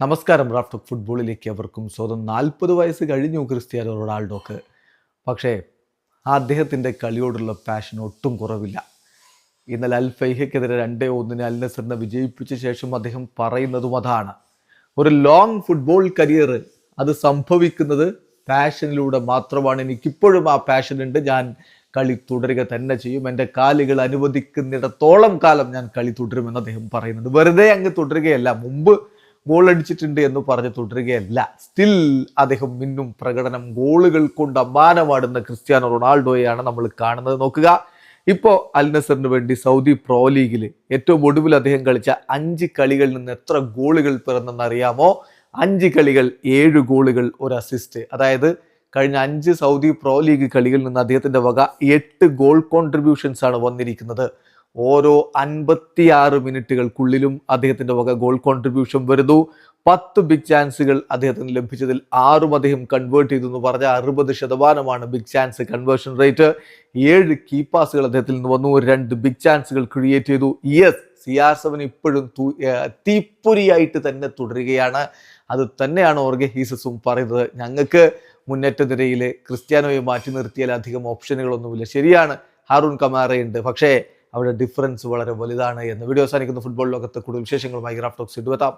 നമസ്കാരം. റാഫ്റ്റ് ഫുട്ബോളിലേക്ക് അവർക്കും സ്വന്തം 40 വയസ്സ് കഴിഞ്ഞു ക്രിസ്ത്യാനോ റൊണാൾഡോക്ക്. പക്ഷേ അദ്ദേഹത്തിൻ്റെ കളിയോടുള്ള പാഷൻ ഒട്ടും കുറവില്ല. ഇന്നലെ അൽ ഫൈഹയ്ക്കെതിരെ 2-1 അൽ നസറിനെ വിജയിപ്പിച്ച ശേഷം അദ്ദേഹം പറയുന്നതും അതാണ്. ഒരു ലോങ് ഫുട്ബോൾ കരിയർ അത് സംഭവിക്കുന്നത് പാഷനിലൂടെ മാത്രമാണ്. എനിക്കിപ്പോഴും ആ പാഷൻ ഉണ്ട്. ഞാൻ കളി തുടരുക തന്നെ ചെയ്യും. എൻ്റെ കാലുകൾ അനുവദിക്കുന്നിടത്തോളം കാലം ഞാൻ കളി തുടരുമെന്ന് അദ്ദേഹം പറയുന്നുണ്ട്. വെറുതെ അങ്ങ് തുടരുകയല്ല, മുമ്പ് ഗോൾ അടിച്ചിട്ടുണ്ട് എന്ന് പറഞ്ഞ് തുടരുകയല്ല. സ്റ്റിൽ അദ്ദേഹം മിന്നും പ്രകടനം, ഗോളുകൾ കൊണ്ട് അമ്മാനമാടുന്ന ക്രിസ്ത്യാനോ റൊണാൾഡോയെയാണ് നമ്മൾ കാണുന്നത്. നോക്കുക, ഇപ്പോൾ അൽ നസറിന് വേണ്ടി സൗദി പ്രോ ലീഗിൽ ഏറ്റവും ഒടുവിൽ അദ്ദേഹം കളിച്ച 5 കളികളിൽ നിന്ന് എത്ര ഗോളുകൾ പിറന്നെന്നറിയാമോ? 5 കളികൾ 7 ഗോളുകൾ, ഒരു അസിസ്റ്റ്. അതായത് കഴിഞ്ഞ 5 സൗദി പ്രോ ലീഗ് കളികളിൽ നിന്ന് അദ്ദേഹത്തിന്റെ വക 8 ഗോൾ കോൺട്രിബ്യൂഷൻസ് ആണ് വന്നിരിക്കുന്നത്. ഓരോ 56 മിനിറ്റുകൾക്കുള്ളിലും അദ്ദേഹത്തിന്റെ വക ഗോൾ കോൺട്രിബ്യൂഷൻ വരുന്നു. 10 ബിഗ് ചാൻസുകൾ അദ്ദേഹത്തിന് ലഭിച്ചതിൽ 6 അദ്ദേഹം കൺവേർട്ട് ചെയ്തു എന്ന് പറഞ്ഞാൽ 60% big chance conversion rate. 7 key പാസുകൾ അദ്ദേഹത്തിൽ നിന്ന് വന്നു. 2 ബിഗ് ചാൻസുകൾ ക്രിയേറ്റ് ചെയ്തു. യെസ്, CR7 ഇപ്പോഴും തീപ്പൊരിയായിട്ട് തന്നെ തുടരുകയാണ്. അത് തന്നെയാണ് ഓർഗെ ഹീസസും പറയുന്നത്. ഞങ്ങൾക്ക് മുന്നേറ്റ നിരയിൽ ക്രിസ്ത്യാനോയെ മാറ്റി നിർത്തിയാൽ അധികം ഓപ്ഷനുകളൊന്നുമില്ല. ശരിയാണ്, ഹാറൂൺ കമാറയുണ്ട്, പക്ഷേ അവിടെ ഡിഫറൻസ് വളരെ വലുതാണ് എന്ന്. വീഡിയോ അവസാനിക്കുന്ന ഫുട്ബോൾ ലോകത്തെ കൂടുതൽ വിശേഷങ്ങളുമായി ഗ്രാഫ് ടോക്സ് എത്താം.